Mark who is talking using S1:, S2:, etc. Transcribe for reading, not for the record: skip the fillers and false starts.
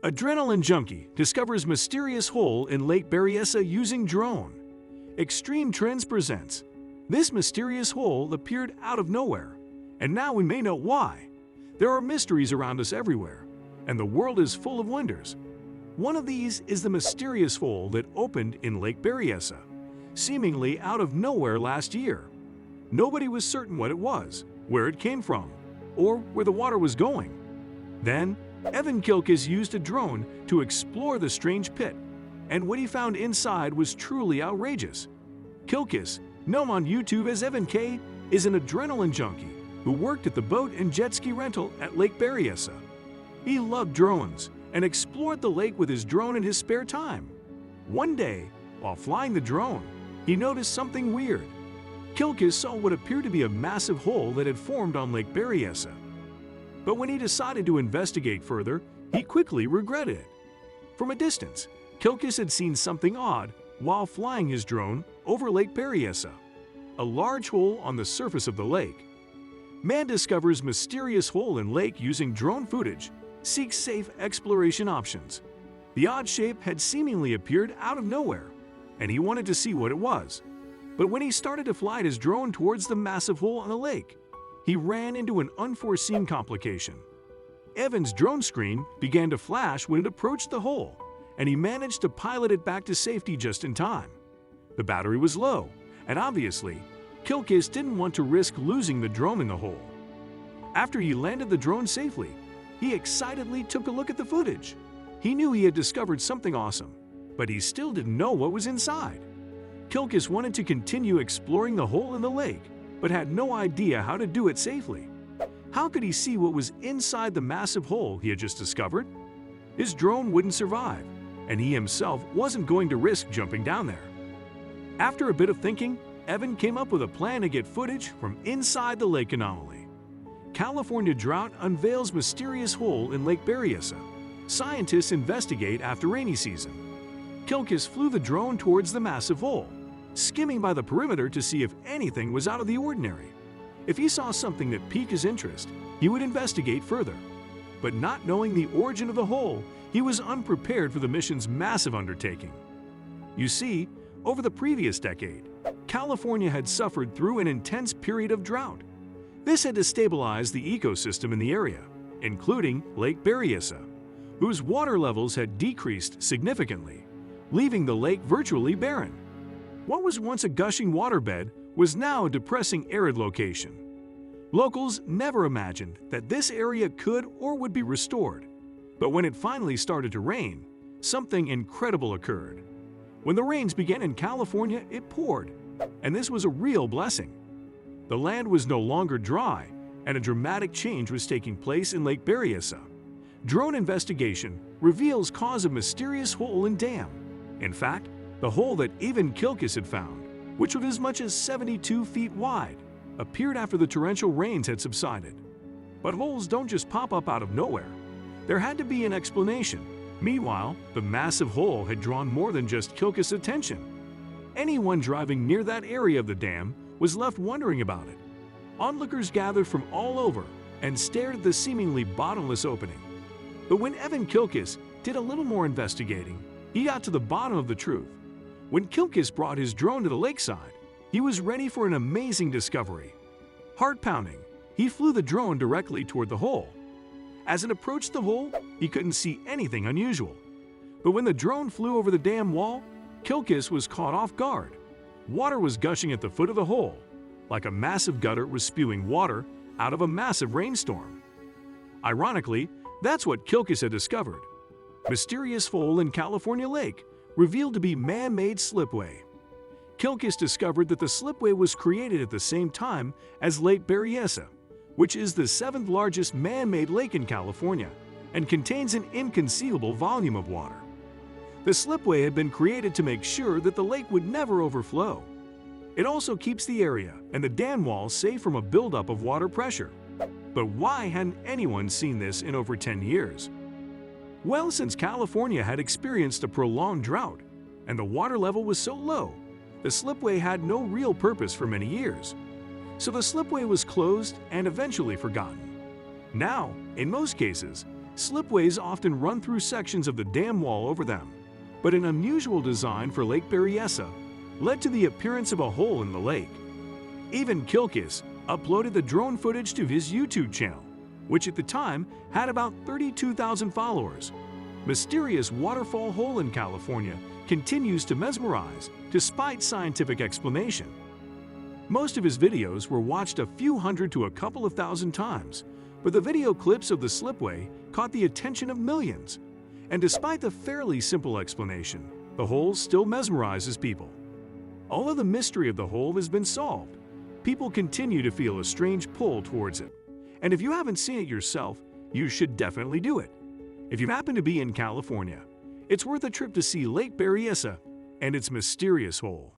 S1: Adrenaline junkie discovers mysterious hole in Lake Berryessa using drone. Extreme Trends presents. This mysterious hole appeared out of nowhere, and now we may know why. There are mysteries around us everywhere, and the world is full of wonders. One of these is the mysterious hole that opened in Lake Berryessa, seemingly out of nowhere last year. Nobody was certain what it was, where it came from, or where the water was going. Then, Kilkis used a drone to explore the strange pit, and what he found inside was truly outrageous. Kilkis, known on YouTube as Evan K, is an adrenaline junkie who worked at the boat and jet ski rental at Lake Berryessa. He loved drones and explored the lake with his drone in his spare time. One day, while flying the drone, he noticed something weird. Kilkis saw what appeared to be a massive hole that had formed on Lake Berryessa. But when he decided to investigate further, he quickly regretted it. From a distance, Kilkis had seen something odd while flying his drone over Lake Berryessa, a large hole on the surface of the lake. Man discovers mysterious hole in lake using drone footage, seeks safe exploration options. The odd shape had seemingly appeared out of nowhere, and he wanted to see what it was. But when he started to fly his drone towards the massive hole on the lake, he ran into an unforeseen complication. Evan's drone screen began to flash when it approached the hole, and he managed to pilot it back to safety just in time. The battery was low, and obviously, Kilkis didn't want to risk losing the drone in the hole. After he landed the drone safely, he excitedly took a look at the footage. He knew he had discovered something awesome, but he still didn't know what was inside. Kilkis wanted to continue exploring the hole in the lake, but had no idea how to do it safely. How could he see what was inside the massive hole he had just discovered? His drone wouldn't survive, and he himself wasn't going to risk jumping down there. After a bit of thinking, Evan came up with a plan to get footage from inside the lake anomaly. California Drought unveils mysterious hole in Lake Berryessa. Scientists investigate after rainy season. Kilkis flew the drone towards the massive hole, skimming by the perimeter to see if anything was out of the ordinary. If he saw something that piqued his interest, he would investigate further. But not knowing the origin of the hole, he was unprepared for the mission's massive undertaking. You see, over the previous decade, California had suffered through an intense period of drought. This had destabilized the ecosystem in the area, including Lake Berryessa, whose water levels had decreased significantly, leaving the lake virtually barren. What was once a gushing waterbed was now a depressing arid location. Locals never imagined that this area could or would be restored. But when it finally started to rain, something incredible occurred. When the rains began in California, it poured, and this was a real blessing. The land was no longer dry, and a dramatic change was taking place in Lake Berryessa. Drone investigation reveals cause of mysterious hole in dam. In fact, the hole that even Kilkis had found, which was as much as 72 feet wide, appeared after the torrential rains had subsided. But holes don't just pop up out of nowhere. There had to be an explanation. Meanwhile, the massive hole had drawn more than just Kilkis' attention. Anyone driving near that area of the dam was left wondering about it. Onlookers gathered from all over and stared at the seemingly bottomless opening. But when Evan Kilkis did a little more investigating, he got to the bottom of the truth. When Kilkis brought his drone to the lakeside, he was ready for an amazing discovery. Heart-pounding, he flew the drone directly toward the hole. As it approached the hole, he couldn't see anything unusual. But when the drone flew over the dam wall, Kilkis was caught off guard. Water was gushing at the foot of the hole, like a massive gutter was spewing water out of a massive rainstorm. Ironically, that's what Kilkis had discovered. Mysterious hole in California Lake, revealed to be man-made slipway. Kilkis discovered that the slipway was created at the same time as Lake Berryessa, which is the 7th largest man-made lake in California and contains an inconceivable volume of water. The slipway had been created to make sure that the lake would never overflow. It also keeps the area and the dam walls safe from a buildup of water pressure. But why hadn't anyone seen this in over 10 years? Well, since California had experienced a prolonged drought and the water level was so low, the slipway had no real purpose for many years. So the slipway was closed and eventually forgotten. Now, in most cases, Slipways often run through sections of the dam wall over them, but an unusual design for Lake Berryessa led to the appearance of a hole in the lake. Even Kilkis uploaded the drone footage to his YouTube channel, which at the time had about 32,000 followers. Mysterious waterfall hole in California continues to mesmerize despite scientific explanation. Most of his videos were watched a few hundred to a couple of thousand times, but the video clips of the slipway caught the attention of millions. And despite the fairly simple explanation, the hole still mesmerizes people. Although the mystery of the hole has been solved, people continue to feel a strange pull towards it. And if you haven't seen it yourself, you should definitely do it. If you happen to be in California, it's worth a trip to see Lake Berryessa and its mysterious hole.